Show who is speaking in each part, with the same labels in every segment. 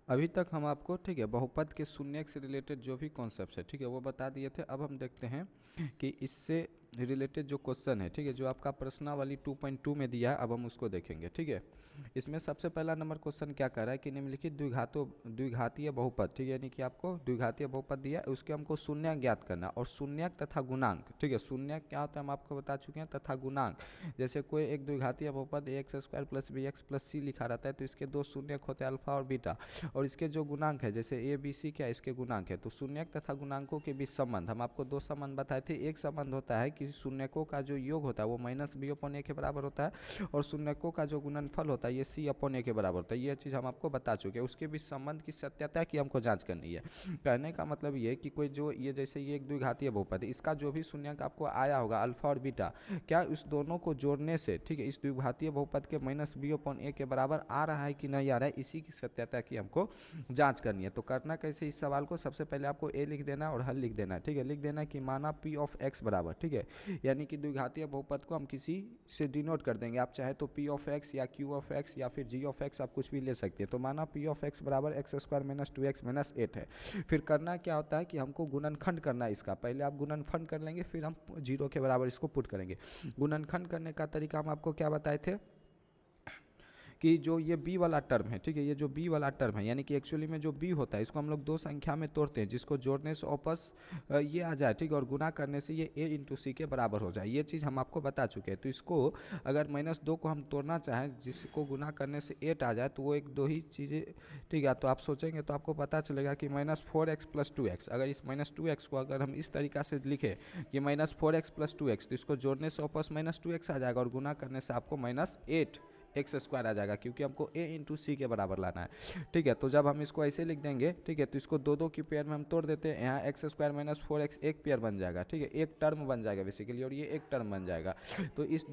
Speaker 1: अभी तक हम आपको ठीक है बहुपद के शून्यक से रिलेटेड जो भी कॉन्सेप्ट है ठीक है वो बता दिए थे। अब हम देखते हैं कि इससे रिलेटेड जो क्वेश्चन है ठीक है जो आपका प्रश्नावली 2.2 में दिया है, अब हम उसको देखेंगे। ठीक है, इसमें सबसे पहला नंबर क्वेश्चन क्या कर रहा है कि निम्नलिखित द्विघातीय बहुपद, ठीक है, यानी कि आपको द्विघातीय बहुपद दिया है, उसके हमको शून्यक ज्ञात करना और शून्यक तथा गुणांक। ठीक है, शून्यक क्या होता है हम आपको बता चुके हैं, तथा गुणांक जैसे कोई एक द्विघातीय बहुपद ax² + bx + c लिखा रहता है तो इसके दो शून्यक होते हैं अल्फा और बीटा, और इसके जो गुणांक है जैसे ए बी सी क्या इसके गुणांक है। तो शून्यक तथा गुणांकों के बीच संबंध हम आपको दो संबंध बताए थे। एक संबंध होता है कि शून्यकों का जो योग होता है वो -b/a के बराबर होता है, और शून्यकों का जो गुणनफल होता है ये c/a के बराबर होता है। ये चीज़ हम आपको बता चुके हैं। उसके बीच संबंध की सत्यता की हमको जांच करनी है। कहने का मतलब ये कि कोई जो ये जैसे ये एक द्विघातीय बहुपद है, इसका जो भी शून्यक आपको आया होगा अल्फा और बीटा, क्या उस दोनों को जोड़ने से ठीक है इस द्विघातीय बहुपद के -b/a के बराबर आ रहा है कि नहीं आ रहा है, इसी की सत्यता की हमको जांच करनी है। तो करना कैसे, इस सवाल को सबसे पहले आपको ए लिख देना है और हल लिख देना है। ठीक है, लिख देना है कि माना p ऑफ x बराबर, ठीक है, यानी कि द्विघातीय बहुपद को हम किसी से डिनोट कर देंगे। आप चाहे तो p ऑफ x या q ऑफ x या फिर g ऑफ x आप कुछ भी ले सकते हैं। तो माना p ऑफ x बराबर x² - 2x - 8 है। फिर करना क्या होता है कि हमको गुणनखंड करना है इसका। पहले आप गुणनखंड कर लेंगे फिर हम 0 के बराबर इसको पुट करेंगे। गुणनखंड करने का तरीका हम आपको क्या बताए थे कि जो ये b वाला टर्म है, ठीक है, ये जो b वाला टर्म है यानी कि एक्चुअली में जो b होता है इसको हम लोग दो संख्या में तोड़ते हैं, जिसको जोड़ने से वापस ये आ जाए, ठीक है, और गुना करने से ये a × c के बराबर हो जाए। ये चीज़ हम आपको बता चुके हैं। तो इसको अगर -2 को हम तोड़ना चाहें जिसको गुना करने से 8 आ जाए तो वो एक दो ही चीज़ें, ठीक है। तो आप सोचेंगे तो आपको पता चलेगा कि -4x + 2x, अगर इस -2x को अगर हम इस तरीका से लिखें कि -4x + 2x, तो इसको जोड़ने से वापस -2x आ जाएगा और गुना करने से आपको -8x² आ जाएगा, क्योंकि हमको a × c के बराबर लाना है। ठीक है, तो जब हम इसको ऐसे लिख देंगे, ठीक है, तो इसको दो की पेयर में हम तोड़ देते हैं। यहाँ x² - 4x एक पेयर बन जाएगा, ठीक है, एक टर्म बन जाएगा बेसिकली, और ये एक टर्म बन जाएगा। तो इस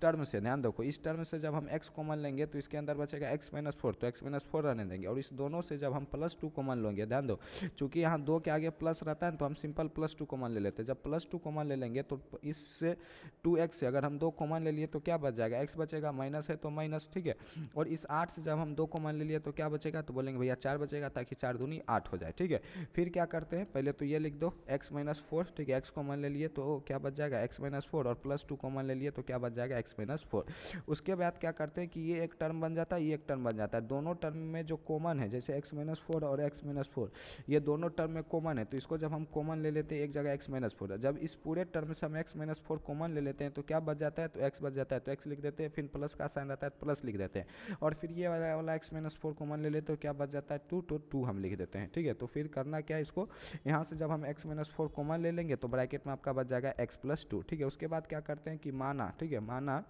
Speaker 1: टर्म से ध्यान रखो, इस टर्म से जब हम x कॉमन लेंगे तो इसके अंदर बचेगा x - 4, तो x - 4 रहने देंगे। और इस दोनों से जब हम +2 कॉमन लेंगे, ध्यान दो, चूंकि यहाँ 2 के आगे प्लस रहता है तो हम सिंपल +2 कॉमन ले लेते हैं। जब +2 कॉमन ले लेंगे तो इससे 2x से अगर हम 2 कॉमन ले लिए तो क्या बच जाएगा, x बचेगा, माइनस है तो माइनस, ठीक है। और इस 8 से जब हम 2 कॉमन ले लिए तो क्या बचेगा, तो बोलेंगे भैया 4 बचेगा, ताकि 4 दूनी 8 हो जाए। ठीक है, फिर क्या करते हैं, पहले तो ये लिख दो x - 4, ठीक है, x कॉमन ले लिए तो क्या बच जाएगा x - 4, और +2 कॉमन ले लिए तो क्या बच जाएगा x - 4। उसके बाद क्या करते हैं कि ये एक टर्म बन जाता है, ये एक टर्म बन जाता है। दोनों टर्म में जो कॉमन है जैसे x - 4 और x - 4, ये दोनों टर्म में कॉमन है, तो इसको जब हम कॉमन ले लेते हैं एक जगह x - 4, जब इस पूरे टर्म से हम x - 4 कॉमन ले लेते हैं तो क्या बच जाता है, तो x बच जाता है, तो x लिख देते हैं, फिर प्लस का साइन रहता है तो प्लस लिख देते हैं, और फिर ये वाला x - 4 कॉमन ले लेते तो क्या बच जाता है 2, तो 2 हम लिख देते हैं। ठीक है, तो फिर करना क्या है, इसको यहाँ से जब हम x - 4 कॉमन ले लेंगे तो ब्रैकेट में आपका बच जाएगा x + 2। ठीक है, उसके बाद क्या करते हैं कि माना, ठीक है, माना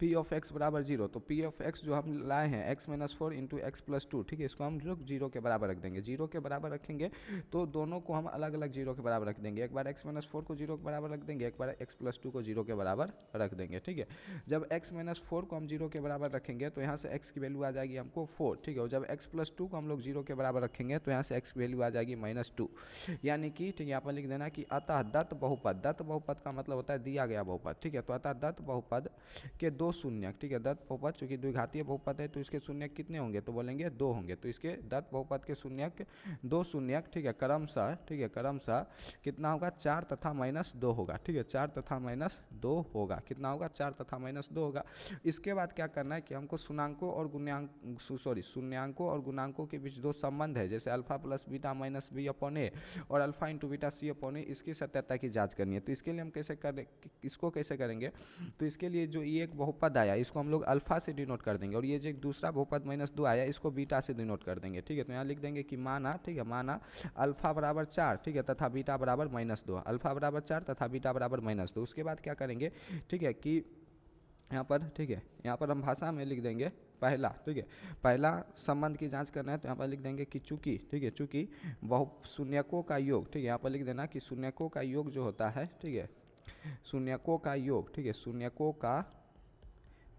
Speaker 1: p ऑफ x बराबर 0, तो p ऑफ x जो हम लाए हैं x - 4 × x + 2, ठीक है, इसको हम लोग 0 के बराबर रख देंगे। 0 के बराबर रखेंगे तो दोनों को हम अलग अलग 0 के बराबर रख देंगे। एक बार x - 4 को 0 के बराबर रख देंगे, एक बार x + 2 को 0 के बराबर रख देंगे। ठीक है, जब x - 4 को हम 0 के बराबर रखेंगे तो यहाँ से x की वैल्यू आ जाएगी हमको 4, ठीक है, और जब x + 2 को हम लोग 0 के बराबर रखेंगे तो यहाँ से x की वैल्यू आ जाएगी -2, यानी कि, ठीक है, यहाँ पर लिख देना कि अतः दत्त बहुपद का मतलब होता है दिया गया बहुपद। ठीक है, तो अतः दत्त बहुपद के दो शून्यक, ठीक है, दत्त बहुपद चूंकि द्विघातीय बहुपद है तो इसके शून्यक कितने होंगे, तो बोलेंगे 2 होंगे। तो इसके दत्त बहुपद के शून्यक दो शून्यक, ठीक है, क्रमशः, ठीक है, क्रमशः कितना होगा, 4 तथा -2 होगा। ठीक है, 4 तथा -2 होगा, कितना होगा, 4 तथा -2 होगा। इसके बाद क्या करना है कि हमको शून्यांकों और गुणांकों के बीच दो संबंध है, जैसे अल्फा + बीटा - b/a और अल्फा × बीटा c/a, इसकी सत्यता की जांच करनी है। तो इसके लिए हम इसको कैसे करेंगे, तो इसके लिए जो ये एक बहुपद आया इसको हम लोग अल्फा से डिनोट कर देंगे, और ये जो एक दूसरा बहुपद -2 आया इसको बीटा से डिनोट कर देंगे। ठीक है, तो यहाँ लिख देंगे कि माना, ठीक है, माना अल्फा बराबर 4, ठीक है, तथा बीटा बराबर -2, अल्फा बराबर 4 तथा बीटा बराबर -2। उसके बाद क्या करेंगे, ठीक है, कि यहाँ पर, ठीक है, यहाँ पर हम भाषा में लिख देंगे पहला, ठीक है, पहला संबंध की जांच करना है तो यहाँ पर लिख देंगे कि चूंकि, ठीक है, चूंकि शून्यकों का योग, ठीक है, यहाँ पर लिख देना कि शून्यकों का योग जो होता है, ठीक है, शून्यकों का योग, ठीक है, शून्यकों का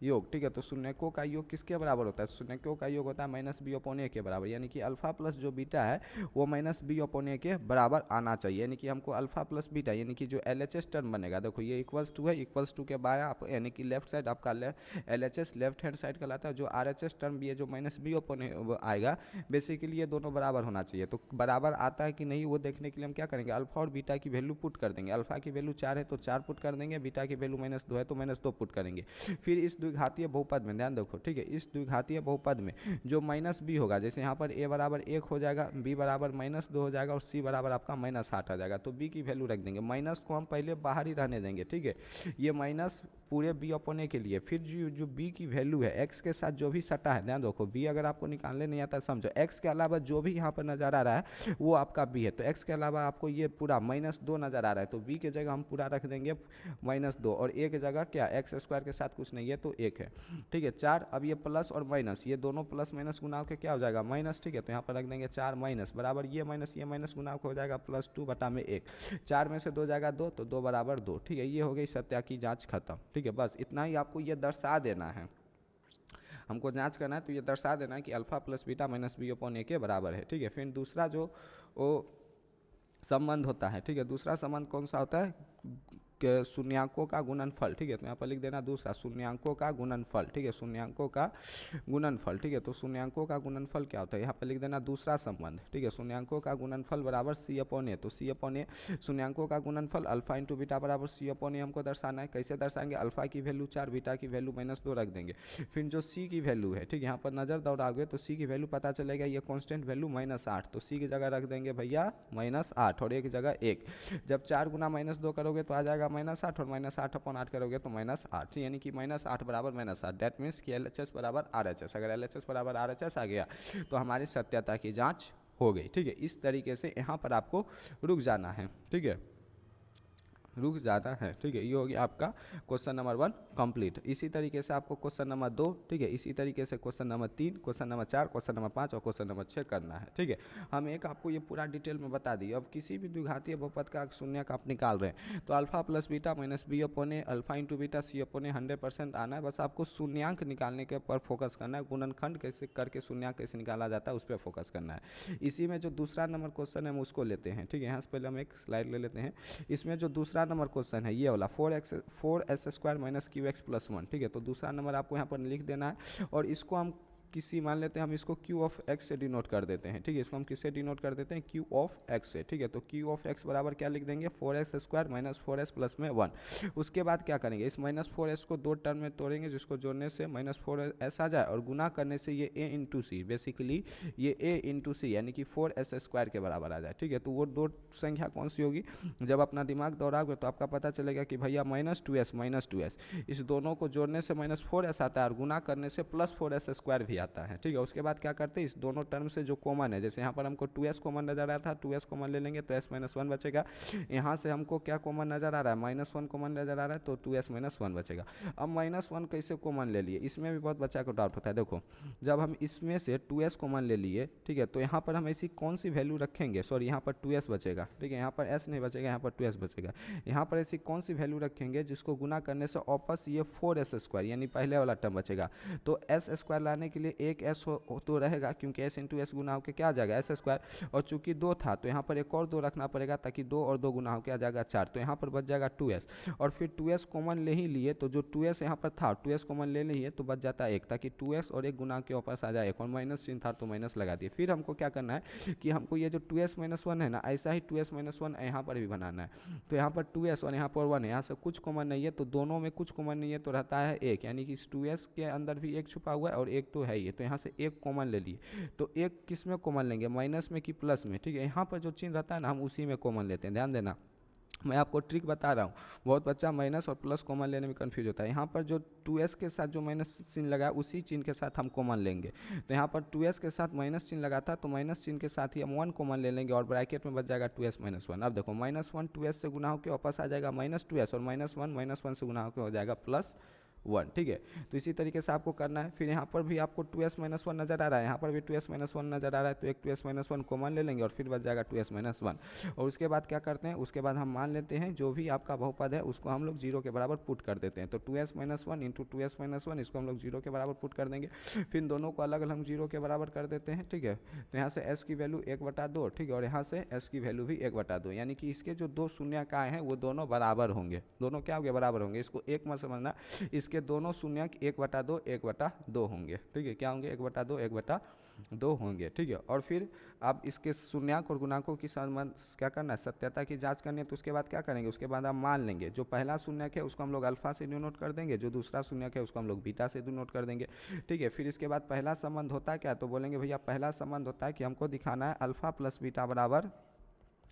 Speaker 1: योग, ठीक है। तो शून्यकों का योग किसके बराबर होता है? शून्यकों का योग होता है माइनस बी अपॉन ए के बराबर, यानी कि अल्फा प्लस जो बीटा है वो माइनस बी अपॉन ए के बराबर आना चाहिए, यानी कि हमको अल्फा प्लस बीटा यानी कि जो LHS टर्म बनेगा, देखो ये इक्वल्स टू है, इक्वल्स टू के बाया आप यानी कि लेफ्ट साइड आपका LHS लेफ्ट हैंड साइड कहलाता है, जो RHS टर्म भी है जो माइनस बी अपॉन आएगा, बेसिकली ये दोनों बराबर होना चाहिए। तो बराबर आता है कि नहीं वो देखने के लिए हम क्या करेंगे, अल्फा और बीटा की वैल्यू पुट कर देंगे। अल्फा की वैल्यू 4 है तो 4 पुट कर देंगे, बीटा की वैल्यू -2 है तो -2 पुट करेंगे। फिर इस द्विघातीय बहुपद में ध्यान देखो, ठीक है, इस द्विघातीय बहुपद में जो माइनस बी होगा, जैसे यहाँ पर a बराबर 1 हो जाएगा, b बराबर -2 हो जाएगा और c बराबर आपका -8 आ जाएगा। तो b की वैल्यू रख देंगे, माइनस को हम पहले बाहर ही रहने देंगे, ठीक है, ये माइनस पूरे b अपॉन a के लिए। फिर जो b की वैल्यू है x के साथ जो भी सटा है, ध्यान रखो b अगर आपको निकालने नहीं आता समझो, x के अलावा जो भी यहाँ पर नजर आ रहा है वो आपका b है। तो x के अलावा आपको ये पूरा -2 नजर आ रहा है, तो b के जगह हम पूरा रख देंगे -2 और a की जगह क्या x स्क्वायर के साथ कुछ नहीं है तो 1 है, ठीक है। 4, अब ये प्लस और माइनस, ये दोनों प्लस माइनस गुना के क्या हो जाएगा माइनस, ठीक है। तो यहाँ पर रख देंगे 4 माइनस बराबर ये माइनस गुना हो जाएगा +2/1। 4 में से 2 जाएगा 2 तो 2 बराबर 2, ठीक है। ये हो गई सत्या की जाँच खत्म, ठीक है। बस इतना ही आपको ये दर्शा देना है, हमको जांच करना है तो ये दर्शा देना है कि alpha plus beta minus B upon A के बराबर है, ठीक है। फिर दूसरा जो वो संबंध होता है, ठीक है, दूसरा संबंध कौन सा होता है, शून्यांकों का गुणनफल, ठीक है। तो यहाँ पर लिख देना दूसरा शून्यांकों का गुणनफल, ठीक है, शून्यांकों का गुणनफल, ठीक है। तो शून्यांकों का गुणनफल क्या होता है, यहाँ पर लिख देना दूसरा संबंध, ठीक है, शून्यांकों का गुणनफल बराबर c अपॉन ए। तो c अपॉन ए शून्यांकों का गुणनफल अल्फा इंटू बीटा बराबर c अपॉन ए हमको दर्शाना है। कैसे दर्शाएंगे, अल्फा की वैल्यू 4, बीटा की वैल्यू -2 रख देंगे। फिर जो c की वैल्यू है, ठीक है, यहाँ पर नजर दौड़ाओगे तो c की वैल्यू पता चलेगा, ये कांस्टेंट वैल्यू -8, तो c की जगह रख देंगे भैया -8 और a की जगह 1। जब 4 गुना -2 करोगे तो आ जाएगा -8 और -8 अपॉन 8 करोगे तो -8, यानी कि -8 बराबर -8। दैट मीन्स कि LHS बराबर RHS। अगर LHS बराबर RHS आ गया तो हमारी सत्यता की जांच हो गई, ठीक है। इस तरीके से यहाँ पर आपको रुक जाना है, ठीक है, रुक जाना है, ठीक है। ये हो गया आपका क्वेश्चन नंबर 1 कंप्लीट। इसी तरीके से आपको क्वेश्चन नंबर 2, ठीक है, इसी तरीके से question number 3, question number 4, question number 5 और क्वेश्चन नंबर 6 करना है, ठीक है। हम एक आपको ये पूरा डिटेल में बता दिए। अब किसी भी द्विघातीय बहुपद का शून्य का आप निकाल रहे हैं तो alpha plus beta minus B upon A, alpha into beta C upon A 100% आना है। बस आपको शून्यांक निकालने के पर फोकस करना है, गुणनखंड कैसे करके शून्यांक कैसे निकाला जाता है उस पर फोकस करना है। इसी में जो दूसरा नंबर क्वेश्चन है हम उसको लेते हैं, ठीक है। यहाँ से पहले हम एक स्लाइड ले लेते हैं। इसमें जो दूसरा नंबर क्वेश्चन है ये वाला 4s² माइनस QX प्लस 1, ठीक है। तो दूसरा नंबर आपको यहाँ पर लिख देना है और इसको हम किसी मान लेते हैं हम इसको Q ऑफ X से डिनोट कर देते हैं, ठीक है। इसको हम किससे डिनोट कर देते हैं, Q ऑफ X से, ठीक है। तो Q ऑफ X बराबर क्या लिख देंगे 4s² माइनस 4s प्लस में 1। उसके बाद क्या करेंगे, इस -4s को दो टर्म में तोड़ेंगे जिसको जोड़ने से -4s आ जाए और गुना करने से ये a इंटू सी, बेसिकली ये a इंटू सी यानी कि 4s² के बराबर आ जाए, ठीक है। तो वो दो संख्या कौन सी होगी, जब अपना दिमाग दौड़ाओगे तो आपका पता चलेगा कि भैया -2s इस दोनों को जोड़ने से -4s आता है और गुना करने से +4s² भी आता है, ठीक है। उसके बाद क्या करते हैं, इस दोनों टर्म से जो कॉमन है, जैसे यहाँ पर हमको 2s कॉमन नजर आ रहा था, 2s कॉमन ले लेंगे तो s -1 बचेगा। यहाँ से हमको क्या कॉमन नजर आ रहा है, -1 कॉमन नजर आ रहा है तो 2s -1 बचेगा। अब -1 कैसे कॉमन ले लिए, इसमें भी बहुत बच्चा को डाउट होता है। देखो जब हम इसमें से 2s कॉमन ले लिए, ठीक है, तो यहाँ पर हम ऐसी कौन सी वैल्यू रखेंगे, सॉरी यहाँ पर 2s बचेगा, ठीक है, यहाँ पर s नहीं बचेगा, यहाँ पर 2s बचेगा। यहाँ पर ऐसी कौन सी वैल्यू रखेंगे जिसको गुना करने से वापस ये 4s² यानी पहले वाला टर्म बचेगा। तो s² लाने के लिए एक s तो रहेगा क्योंकि s इंटू एस गुना होकर क्या आ जाएगा s², और चूंकि 2 था तो यहाँ पर एक और 2 रखना पड़ेगा ताकि 2 और 2 गुना होकर आ जाएगा 4, तो यहाँ पर बच जाएगा 2s। और फिर 2s कॉमन ले ही लिए तो जो 2s यहाँ पर था 2s कॉमन ले लिए तो बच जाता है 1, ताकि 2s और 1 गुना के वापस आ जाए 1, और माइनस चिन्ह था तो माइनस लगा दिए। फिर हमको क्या करना है कि हमको ये जो 2s -1 है ना, ऐसा ही 2s -1 यहाँ पर भी बनाना है। तो यहाँ पर 2s और यहाँ पर 1 है, यहाँ से कुछ कॉमन नहीं है तो दोनों में कुछ कॉमन नहीं है तो रहता है 1, यानी कि 2s के अंदर भी 1 छुपा हुआ है और 1 तो है ही, तो यहाँ से 1 कॉमन ले लिए। तो 1 किस में कॉमन लेंगे, माइनस में कि प्लस में, ठीक है। यहाँ पर जो चिन्ह रहता है ना हम उसी में कॉमन लेते हैं, ध्यान देना मैं आपको ट्रिक बता रहा हूँ। बहुत बच्चा माइनस और प्लस कॉमन लेने में कंफ्यूज होता है। यहाँ पर जो 2s के साथ जो माइनस चिन्ह लगा उसी चिन्ह के साथ हम कॉमन लेंगे। तो यहाँ पर 2s के साथ माइनस चिन्ह लगा था तो माइनस चिन्ह के साथ ही हम 1 कॉमन ले लेंगे और ब्रैकेट में बच जाएगा 2s -1। अब देखो -1 2s से गुना होकर वापस आ जाएगा -2s और -1 से गुना होकर हो जाएगा 1, ठीक है। तो इसी तरीके से आपको करना है। फिर यहाँ पर भी आपको 2s-1 नज़र आ रहा है, यहाँ पर भी 2s-1 नज़र आ रहा है, तो एक 2s-1 कॉमन ले लेंगे और फिर बच जाएगा 2s-1। और उसके बाद क्या करते हैं, उसके बाद हम मान लेते हैं जो भी आपका बहुपद है उसको हम लोग 0 के बराबर पुट कर देते हैं। तो 2s-1 इंटू 2s-1 इसको हम लोग 0 के बराबर पुट कर देंगे। फिर दोनों को अलग अलग 0 के बराबर कर देते हैं, ठीक है। तो यहाँ से s की वैल्यू 1/2, ठीक है, और यहाँ से s की वैल्यू भी 1/2, यानी कि इसके जो दो शून्यकाएँ हैं वो दोनों बराबर होंगे। दोनों क्या होंगे, बराबर होंगे। इसको एक मत समझना, इसके दोनों शून्यक 1/2 1/2 होंगे, ठीक है। क्या होंगे, 1/2 1/2 होंगे, ठीक है। और फिर आप इसके शून्यक और गुणांकों की संबंध क्या करना है, सत्यता की जांच करनी है। तो उसके बाद क्या करेंगे, उसके बाद आप मान लेंगे जो पहला शून्यक है उसको हम लोग अल्फा से डिनोट कर देंगे, जो दूसरा शून्यक है उसको हम लोग बीटा से डिनोट कर देंगे, ठीक है। फिर इसके बाद पहला संबंध होता है क्या, तो बोलेंगे भैया पहला संबंध होता है कि हमको दिखाना है अल्फा प्लस बीटा बराबर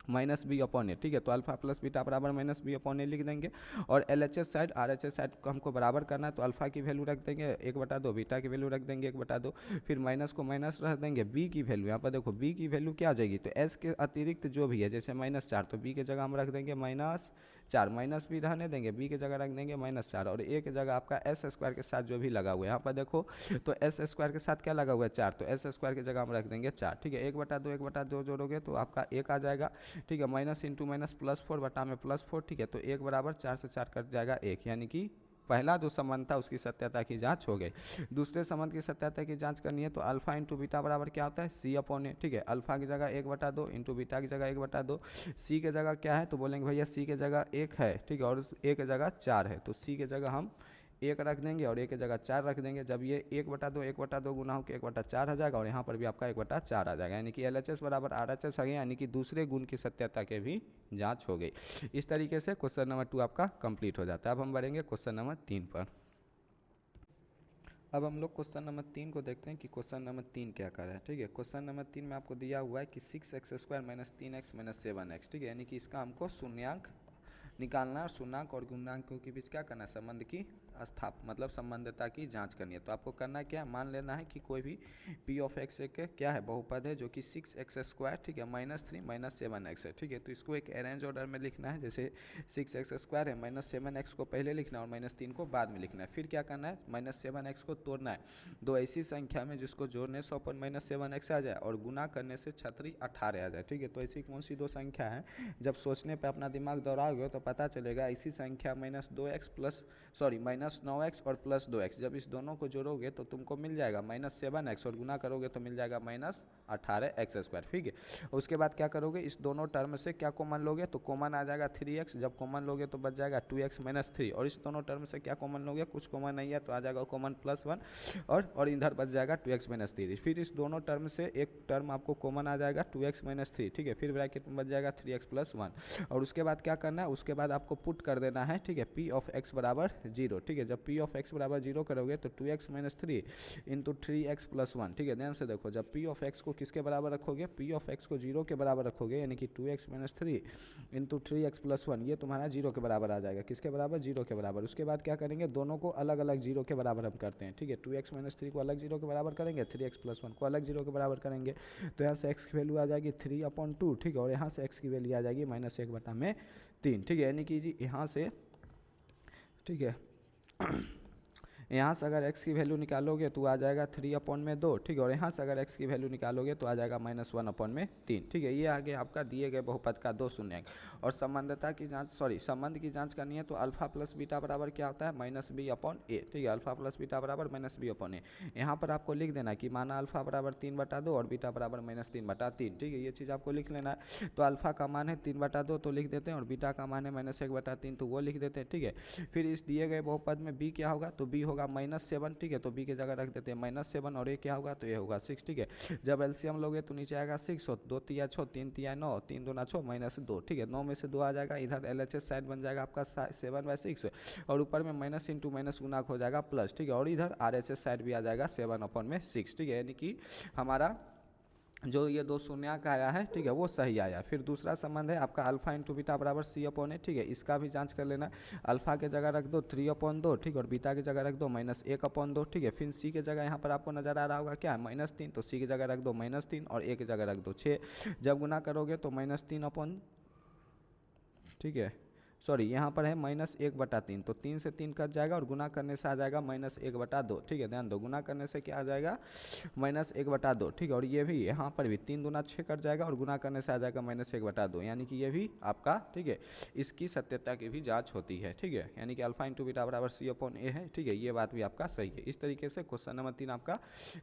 Speaker 1: -b/a, ठीक है। तो अल्फा प्लस बीटा बराबर -b/a लिख देंगे। और LHS साइड RHS साइड को हमको बराबर करना है, तो अल्फा की वैल्यू रख देंगे 1/2, बीटा की वैल्यू रख देंगे 1/2, फिर माइनस को माइनस रख देंगे। b की वैल्यू यहाँ पर देखो, b की वैल्यू क्या आ जाएगी, तो s के अतिरिक्त जो भी है जैसे -4, तो b के जगह हम रख देंगे -4, माइनस भी रहने देंगे, b की जगह रख देंगे -4, और a की जगह आपका s² के साथ जो भी लगा हुआ है यहाँ पर देखो, तो s² के साथ क्या लगा हुआ है 4, तो s² की जगह हम रख देंगे 4, ठीक है। 1/2 जोड़ोगे तो आपका 1 आ जाएगा, ठीक है। माइनस इंटू माइनस +4 बटा में +4, ठीक है। तो 1 बराबर 4 से 4 कट जाएगा 1, यानी कि पहला जो संबंध था उसकी सत्यता की जांच हो गई। दूसरे संबंध की सत्यता की जांच करनी है, तो अल्फा इंटू बीटा बराबर क्या होता है, c/a, ठीक है। अल्फा की जगह 1/2 इंटू बीटा की जगह 1/2, सी के जगह क्या है, तो बोलेंगे भैया सी के जगह 1 है, ठीक है, और ए के जगह 4 है, तो सी के जगह हम 1 रख देंगे और 1 की जगह 4 रख देंगे। जब ये 1/2 गुना होकर 1/4 आ जाएगा, और यहाँ पर भी आपका 1/4 आ जाएगा, यानी कि LHS बराबर RHS आ गया, यानी कि दूसरे गुण की सत्यता के भी जांच हो गई। इस तरीके से क्वेश्चन नंबर 2 आपका कंप्लीट हो जाता है। अब हम बढ़ेंगे क्वेश्चन नंबर 3 पर। अब हम लोग क्वेश्चन नंबर 3 को देखते हैं कि क्वेश्चन नंबर 3 क्या कर रहा है, ठीक है। क्वेश्चन नंबर 3 में आपको दिया हुआ है कि 6x² - 3x - 7x, ठीक है, यानी कि इसका हमको शून्यंक निकालना है और शून्यंक और गुणांकों के बीच क्या करना है, संबंध की मतलब संबंधता की जांच करनी है। तो आपको करना क्या है, मान लेना है कि कोई भी p ऑफ x एक क्या है, बहुपद है जो कि 6x², ठीक है, -3 - 7x है, ठीक है। तो इसको एक अरेंज ऑर्डर में लिखना है, जैसे 6x² है, -7x को पहले लिखना है और -3 को बाद में लिखना है। फिर क्या करना है, -7x को तोड़ना है दो ऐसी संख्या में जिसको जोड़ने से अपन -7x आ जाए और गुना करने से 6×3 = 18 आ जाए, ठीक है। तो ऐसी कौन सी दो संख्या है, जब सोचने पर अपना दिमाग दौड़ाओगे तो पता चलेगा। ऐसी संख्या -9x और +2x, जब इस दोनों को जोड़ोगे तो तुमको मिल जाएगा -7x, और गुना करोगे तो मिल जाएगा -18x², ठीक है। उसके बाद क्या करोगे, इस दोनों टर्म से क्या कॉमन लोगे, तो कॉमन आ जाएगा 3x, जब कॉमन लोगे तो बच जाएगा 2x - 3, और इस दोनों टर्म से क्या कॉमन लोगे, कुछ कॉमन नहीं है तो आ जाएगा कॉमन +1, और इधर बच जाएगा 2x - 3। फिर इस दोनों टर्म से एक टर्म आपको कॉमन आ जाएगा 2x - 3, ठीक है। फिर ब्रैकेट में बच जाएगा 3x + 1, और उसके बाद क्या करना है, उसके बाद आपको पुट कर देना है, ठीक है, p ऑफ x बराबर 0, ठीक है। जब p ऑफ x बराबर 0 करोगे तो 2x - 3 इंटू 3x + 1, ठीक है। ध्यान से देखो, जब p ऑफ x को किसके बराबर रखोगे, p ऑफ x को 0 के बराबर रखोगे, यानी कि 2x - 3 इंटू 3x + 1, ये तुम्हारा 0 के बराबर आ जाएगा, किसके बराबर, 0 के बराबर। उसके बाद क्या करेंगे, दोनों को अलग अलग 0 के बराबर हम करते हैं, ठीक है। 2x - 3 को अलग 0 के बराबर करेंगे, 3x + 1 को अलग 0 के बराबर करेंगे, तो यहाँ से x की वैल्यू आ जाएगी 3/2, ठीक है, और यहाँ से x की वैल्यू आ जाएगी -1/3, ठीक है। यानी कि यहाँ से, ठीक है, यहाँ से अगर x की वैल्यू निकालोगे तो आ जाएगा 3/2, ठीक है, और यहाँ से अगर x की वैल्यू निकालोगे तो आ जाएगा -1/3, ठीक है। ये आगे आपका दिए गए बहुपद का दो शून्यंक। और संबंध की जांच करनी है, तो अल्फा प्लस बीटा बराबर क्या होता है, -b/a, ठीक है। अल्फा प्लस बीटा बराबर -b/a। यहाँ पर आपको लिख देना कि माना अल्फा बराबर 3/2 और बीटा बराबर -3/3, ठीक है, ये चीज़ आपको लिख लेना है। तो अल्फा का मान है 3/2 तो लिख देते हैं, और बीटा का मान है -1/3 तो वो लिख देते हैं, ठीक है। फिर इस दिए गए बहुपद में b क्या होगा, तो b होगा -7, ठीक है, तो b की जगह रख देते हैं -7, और a क्या होगा, तो a होगा 6, ठीक है। जब एलसीएम लोगे तो नीचे आएगा 6, 2 तिया 6, 3 तिया 9, 3 दूना 6 -2, ठीक है। 9 में से 2 आ जाएगा, इधर LHS साइड बन जाएगा आपका 7/6, और ऊपर में माइनस इंटू माइनस गुना हो जाएगा प्लस, ठीक है, और इधर RHS साइड भी आ जाएगा 7/6, ठीक है। यानी कि हमारा जो ये दो शून्यंक आया है, ठीक है, वो सही आया। फिर दूसरा संबंध है आपका अल्फा इंटू बीटा बराबर c/a, ठीक है, इसका भी जांच कर लेना। अल्फा के जगह रख दो 3/2, ठीक है, और बीटा की जगह रख दो -1/2, ठीक है। फिर c के जगह यहाँ पर आपको नजर आ रहा होगा क्या, -3, तो c की जगह रख दो -3, और a की जगह रख दो 6। जब गुना करोगे तो -3, ठीक है, सॉरी यहाँ पर है -1/3, तो 3 से 3 कट जाएगा और गुना करने से आ जाएगा -1/2। ठीक है, ध्यान दो, गुना करने से क्या आ जाएगा -1/2। ठीक है, और ये भी यहाँ पर भी 3 दूना 6 कट जाएगा और गुना करने से आ जाएगा -1/2, यानी कि ये भी आपका, ठीक है, इसकी सत्यता की भी जांच होती है। ठीक है, यानी कि अल्फा इंटू बीटा बराबर C/A है। ठीक है, ये बात भी आपका सही है। इस तरीके से क्वेश्चन नंबर 3 आपका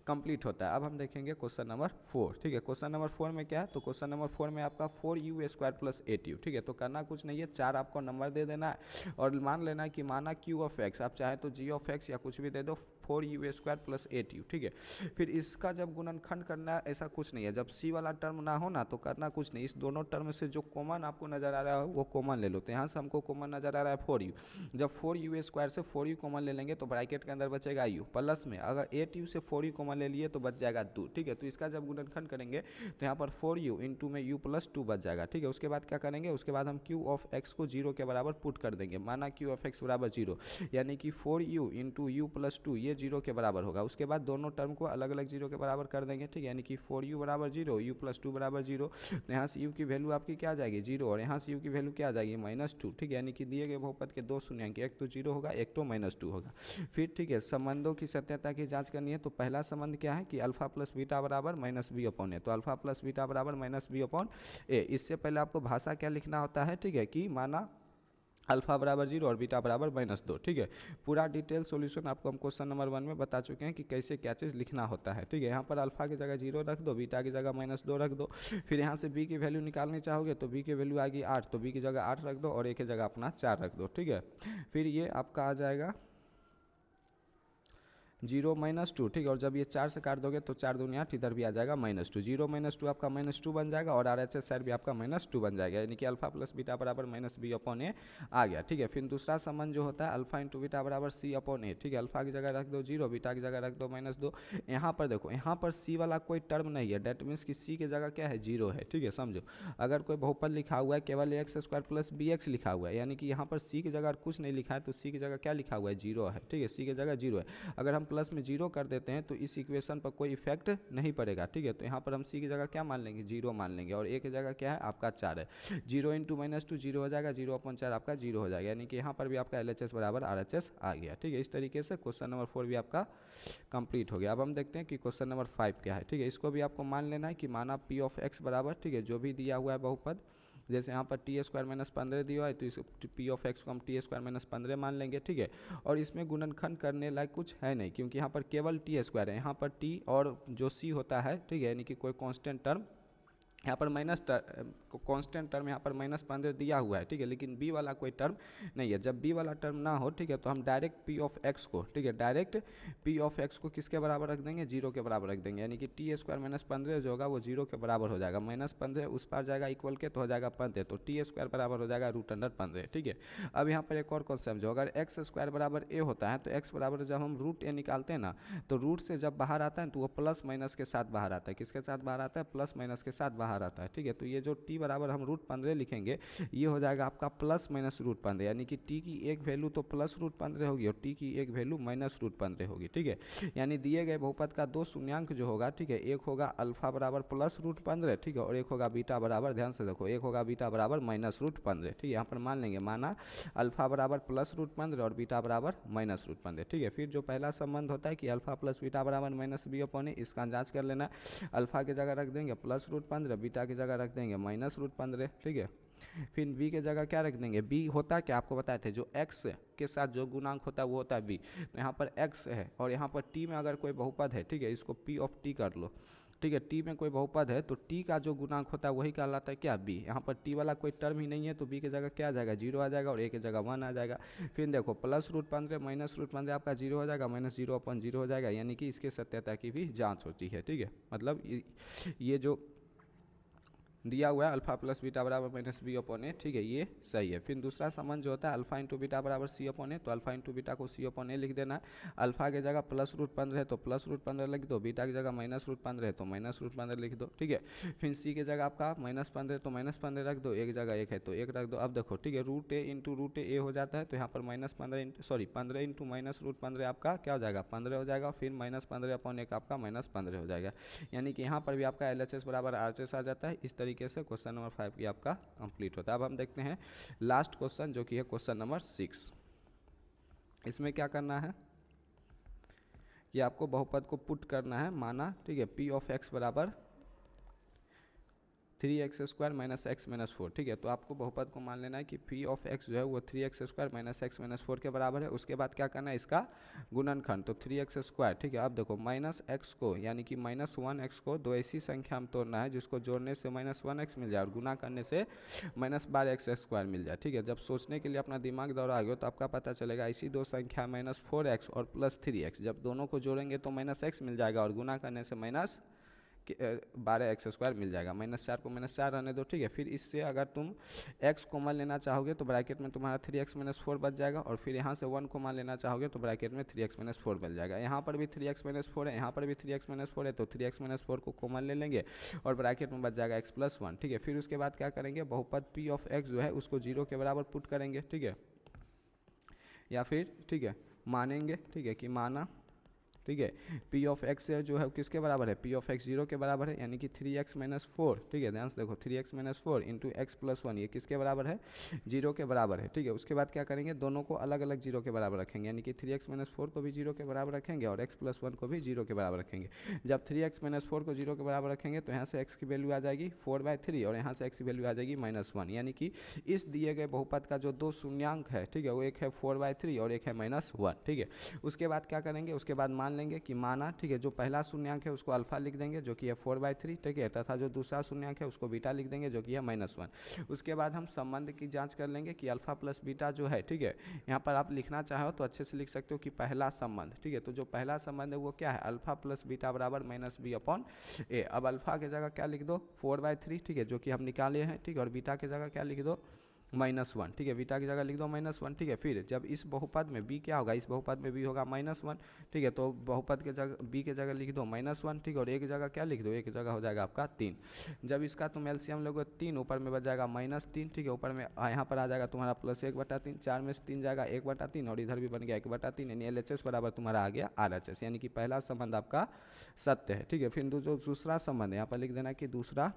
Speaker 1: कंप्लीट होता है। अब हम देखेंगे क्वेश्चन नंबर 4। ठीक है, क्वेश्चन नंबर 4 में क्या है, तो क्वेश्चन नंबर 4 में आपका 4u² + 8u। ठीक है, तो करना कुछ नहीं है, 4 आपको नंबर दे देना है और मान लेना है कि माना q(x), आप चाहे तो g(x) या कुछ भी दे दो, 4u² + 8u। ठीक है, फिर इसका जब गुणनखंड करना है, ऐसा कुछ नहीं है, जब c वाला टर्म ना हो ना तो करना कुछ नहीं, इस दोनों टर्म से जो कॉमन आपको नजर आ रहा है वो कॉमन ले लो। तो यहाँ से हमको कॉमन नजर आ रहा है 4u, जब 4u² से 4u कॉमन ले लेंगे तो ब्रैकेट के अंदर बचेगा u, प्लस में अगर 8u से 4u कॉमन ले लिए तो बच जाएगा 2। ठीक है, तो इसका जब गुणनखंड करेंगे तो यहाँ पर 4u इंटू में u + 2 बच जाएगा। ठीक है, उसके बाद क्या करेंगे, उसके बाद हम q(x) को 0 के बराबर पुट कर देंगे, माना q(x) बराबर 0, यानी कि 4u इंटू u + 2 ये 0 के बराबर होगा। उसके बाद दोनों टर्म को अलग अलग 0 के बराबर कर देंगे। ठीक है, यानी कि 4u बराबर 0, u + 2 बराबर 0, तो यहाँ से u की वैल्यू आपकी क्या आ जाएगी 0, और यहाँ से u की वैल्यू क्या आ जाएगी -2। ठीक है, यानी कि दिए गए बहुपद के दो शून्यांक, एक तो 0 होगा, एक तो -2 होगा। फिर ठीक है, संबंधों की सत्यता की जांच करनी है। तो पहला संबंध क्या है कि अल्फा प्लस बीटा बराबर -b/a, तो अल्फा प्लस बीटा बराबर -b/a। इससे पहले आपको भाषा क्या लिखना होता है, ठीक है, कि माना अल्फा बराबर 0 और बीटा बराबर -2। ठीक है, पूरा डिटेल सॉल्यूशन आपको हम क्वेश्चन नंबर 1 में बता चुके हैं कि कैसे क्या चीज़ लिखना होता है। ठीक है, यहाँ पर अल्फा की जगह 0 रख दो, बीटा की जगह -2 रख दो। फिर यहाँ से b की वैल्यू निकालनी चाहोगे तो b की वैल्यू आएगी 8, तो b की जगह 8 रख दो और a की जगह अपना 4 रख दो। ठीक है, फिर ये आपका आ जाएगा 0 -2। ठीक है, और जब ये 4 से काट दोगे तो 4 दूनी 8, इधर भी आ जाएगा -2, 0 -2 आपका -2 बन जाएगा और RHS साइड भी आपका -2 बन जाएगा, यानी कि अल्फा प्लस बीटा बराबर -b/a आ गया। ठीक है, फिर दूसरा संबंध जो होता है अल्फा इंटू बीटा बराबर C/a। ठीक है, अल्फा की जगह रख दो 0, बीटा की जगह रख दो -2। यहाँ पर देखो, यहाँ पर C वाला कोई टर्म नहीं है, डेट मीन्स कि C की जगह क्या है 0 है। ठीक है, समझो, अगर कोई बहुपद लिखा हुआ है केवल x² + bx लिखा हुआ है, यानी कि यहाँ पर C की जगह कुछ नहीं लिखा है, तो C की जगह क्या लिखा हुआ है 0 है। ठीक है, C की जगह 0 है। अगर हम प्लस में 0 कर देते हैं तो इस इक्वेशन पर कोई इफेक्ट नहीं पड़ेगा। ठीक है, तो यहाँ पर हम C की जगह क्या मान लेंगे 0 मान लेंगे, और A की जगह क्या है आपका 4 है, 0 इंटू -2 0 हो जाएगा, 0/4 आपका 0 हो जाएगा, यानी कि यहाँ पर भी आपका LHS बराबर RHS आ गया। ठीक है, इस तरीके से क्वेश्चन नंबर 4 भी आपका कंप्लीट हो गया। अब हम देखते हैं कि क्वेश्चन नंबर 5 क्या है। ठीक है, इसको भी आपको मान लेना है कि माना p(x) बराबर, ठीक है, जो भी दिया हुआ है बहुपद, जैसे यहाँ पर t² - 15 दिया है तो इस p(x) को हम t² - 15 मान लेंगे। ठीक है, और इसमें गुणनखंड करने लायक कुछ है नहीं, क्योंकि यहाँ पर केवल t² है, यहाँ पर t और जो c होता है, ठीक है, यानी कि कोई कांस्टेंट टर्म यहाँ पर कांस्टेंट टर्म यहाँ पर -15 दिया हुआ है। ठीक है, लेकिन b वाला कोई टर्म नहीं है। जब b वाला टर्म ना हो, ठीक है, तो हम डायरेक्ट p(x) को, ठीक है, डायरेक्ट p(x) को किसके बराबर रख देंगे 0 के बराबर रख देंगे, यानी कि t² - 15 जो होगा वो 0 के बराबर हो जाएगा, -15 उस पार जाएगा इक्वल के तो हो जाएगा 15, तो t² बराबर हो जाएगा √15। ठीक है, अब यहाँ पर एक और कॉन्सेप्ट, जो अगर x² बराबर a होता है तो x बराबर जब हम √a निकालते हैं ना, तो रूट से जब बाहर आता है तो वो प्लस माइनस के साथ बाहर आता है। किसके साथ बाहर आता है, प्लस माइनस के साथ बाहर आता है। ठीक है, तो ये जो t बराबर हम √15 लिखेंगे, ये हो जाएगा आपका प्लस माइनस √15, यानी कि t की एक वैल्यू तो प्लस √15 होगी और t की एक वैल्यू माइनस √15 होगी। ठीक है, यानी दिए गए बहुपद का दो शून्यांक जो होगा, ठीक है, एक होगा अल्फा बराबर प्लस √15, ठीक है, और एक होगा बीटा बराबर, ध्यान से देखो, एक होगा बीटा बराबर -√15। ठीक है, यहाँ पर मान लेंगे, माना अल्फा बराबर प्लस √15 और बीटा बराबर -√15। ठीक है, फिर जो पहला संबंध होता है कि अल्फा प्लस बीटा बराबर -b/a, इसका जांच कर लेना। अल्फा की जगह रख देंगे +√15, बीटा की जगह रख देंगे -√15। ठीक है, फिर b की जगह क्या रख देंगे, b होता क्या आपको बताए थे, जो x के साथ जो गुणांक होता है वो होता है b, तो यहाँ पर x है और यहाँ पर t में अगर कोई बहुपद है, ठीक है, इसको p(t) कर लो। ठीक है, t में कोई बहुपद है तो t का जो गुणांक होता है वही कहलाता है क्या b। यहाँ पर t वाला कोई टर्म ही नहीं है तो b की जगह क्या आ जाएगा 0 आ जाएगा और a की जगह 1 आ जाएगा। फिर देखो +√15 -√15 आपका 0 हो जाएगा, -0/0 हो जाएगा, यानी कि इसके सत्यता की भी जांच होती है। ठीक है, मतलब ये जो दिया हुआ है अल्फा प्लस बीटा बराबर -b/a, ठीक है, ये सही है। फिर दूसरा संबंध जो होता है अल्फा इंटू बीटा बराबर c/a, तो अल्फा इंटू बीटा को c/a लिख देना है। अल्फा की जगह +√15 है तो +√15 लिख दो, बीटा की जगह -√15 है तो -√15 लिख दो। ठीक है, फिर c की जगह आपका -15 तो -15 रख दो, एक जगह 1 है तो 1 रख दो। अब देखो, ठीक है, √a इंटू √a हो जाता है, तो यहाँ पर -15 इंटू -√15 आपका क्या हो जाएगा 15 हो जाएगा, फिर -15/1 आपका -15 हो जाएगा, यानी कि यहाँ पर भी आपका LHS बराबर RHS आ जाता है। इस तरीके से क्वेश्चन नंबर 5 की आपका कंप्लीट होता है। अब हम देखते हैं लास्ट क्वेश्चन जो कि है क्वेश्चन नंबर 6। इसमें क्या करना है कि आपको बहुपद को पुट करना है, माना ठीक है पी ऑफ एक्स बराबर 3x² माइनस एक्स माइनस 4, ठीक है। तो आपको बहुपद को मान लेना है कि पी ऑफ एक्स जो है वो 3x² माइनस एक्स माइनस 4 के बराबर है। उसके बाद क्या करना है, इसका गुणनखंड, तो 3x², ठीक है। अब देखो माइनस एक्स को यानी कि -1x को दो ऐसी संख्या में तोड़ना है जिसको जोड़ने से -1x मिल जाए और गुना करने से -12x² मिल जाए, ठीक है। जब सोचने के लिए अपना दिमाग दौड़ा गया तो आपका पता चलेगा इसी दो संख्या -4x और +3x, जब दोनों को जोड़ेंगे तो -x मिल जाएगा और गुना करने से -12x² मिल जाएगा। -4 को -4 रहने दो, ठीक है। फिर इससे अगर तुम x को मान लेना चाहोगे तो ब्रैकेट में तुम्हारा 3x - 4 बच जाएगा, और फिर यहाँ से 1 को मान लेना चाहोगे तो ब्रैकेट में 3x - 4 बच जाएगा। यहाँ पर भी 3x - 4 है, यहाँ पर भी 3x - 4 है, तो 3x - 4 को कॉमन ले लेंगे और ब्रैकेट में बच जाएगा x+1, ठीक है। फिर उसके बाद क्या करेंगे, बहुपद p ऑफ x जो है उसको 0 के बराबर पुट करेंगे, ठीक है, या फिर ठीक है मानेंगे, ठीक है, कि माना, ठीक है, p ऑफ x जो है किसके बराबर है, p ऑफ x 0 के बराबर है, यानी कि 3x - 4, ठीक है। ध्यान से देखो 3x - 4 इंटू x+1 ये किसके बराबर है, 0 के बराबर है, ठीक है। उसके बाद क्या करेंगे, दोनों को अलग अलग 0 के बराबर रखेंगे, यानी कि 3x - 4 को भी 0 के बराबर रखेंगे और x+1 को भी 0 के बराबर रखेंगे। जब 3x - 4 को 0 के बराबर रखेंगे तो यहाँ से x की वैल्यू आ जाएगी 4/3 और यहाँ से x की वैल्यू आ जाएगी -1, यानी कि इस दिए गए बहुपद का जो दो शून्यांक है, ठीक है, वो एक है 4/3 और एक है -1, ठीक है। उसके बाद क्या करेंगे, उसके बाद मान लेंगे कि माना, ठीक है, जो पहला शून्यांक है उसको अल्फा लिख देंगे जो कि है 4/3, ठीक है, तथा जो दूसरा शून्यांक है उसको बीटा लिख देंगे जो कि है -1। उसके बाद हम संबंध की जांच कर लेंगे कि अल्फा प्लस बीटा जो है, ठीक है, यहाँ पर आप लिखना चाहो तो अच्छे से लिख सकते हो कि पहला संबंध, ठीक है। तो जो पहला संबंध है वो क्या है, अल्फा प्लस बीटा बराबर -b/a। अब अल्फा की जगह क्या लिख दो 4/3, ठीक है, जो कि हम निकाले हैं, ठीक है, और बीटा की जगह क्या लिख दो -1, ठीक है, बीटा की जगह लिख दो -1, ठीक है। फिर जब इस बहुपद में b क्या होगा, इस बहुपद में b होगा -1, ठीक है, तो बहुपद के जगह b के जगह लिख दो -1, ठीक है, और a की जगह क्या लिख दो, a की जगह हो जाएगा आपका 3। जब इसका तुम एलसीएम लोगे 3, ऊपर में बच जाएगा -3, ठीक है, ऊपर में यहाँ पर आ जाएगा तुम्हारा +1/3, 4 में से 3 जाएगा 1/3 और इधर भी बन गया 1/3, यानी LHS बराबर तुम्हारा आ गया RHS, यानी कि पहला संबंध आपका सत्य है, ठीक है। फिर जो दूसरा संबंध है यहाँ पर लिख देना कि दूसरा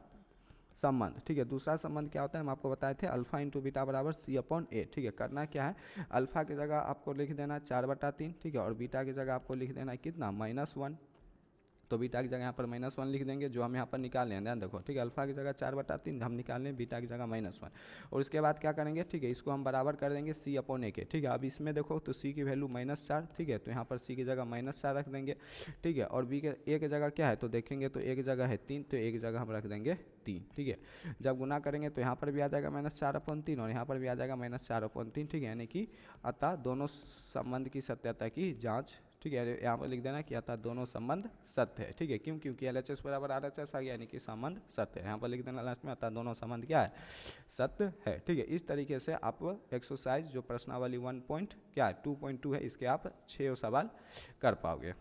Speaker 1: संबंध, ठीक है। दूसरा संबंध क्या होता है, हम आपको बताए थे अल्फा इंटू बीटा बराबर c/a, ठीक है। करना क्या है, अल्फा की जगह आपको लिख देना 4/3, ठीक है, और बीटा की जगह आपको लिख देना कितना -1, तो बीटा की जगह यहाँ पर -1 लिख देंगे जो हम यहाँ पर निकाल लें, ध्यान देखो, ठीक है। अल्फा की जगह 4/3 हम निकाल लें, बीटा की जगह -1, और इसके बाद क्या करेंगे, ठीक है, इसको हम बराबर कर देंगे c/a के, ठीक है। अब इसमें देखो तो c की वैल्यू -4, ठीक है, तो यहाँ पर c की जगह -4 रख देंगे, ठीक है, और b के a की जगह क्या है, तो देखेंगे तो a की जगह है 3, तो a की जगह हम रख देंगे 3, ठीक है। जब गुना करेंगे तो यहाँ पर भी आ जाएगा -4/3 और यहाँ पर भी आ जाएगा -4/3, ठीक है, यानी कि अतः दोनों संबंध की सत्यता की जाँच, ठीक है, यहाँ पर लिख देना कि अतः दोनों संबंध सत्य है, ठीक है। क्यों, क्योंकि LHS बराबर RHS आ गया, यानी कि संबंध सत्य है। यहाँ पर लिख देना लास्ट में अतः दोनों संबंध क्या है, सत्य है, ठीक है। इस तरीके से आप एक्सरसाइज जो प्रश्नावली 1 क्या है 2.2 है, इसके आप 6 सवाल कर पाओगे।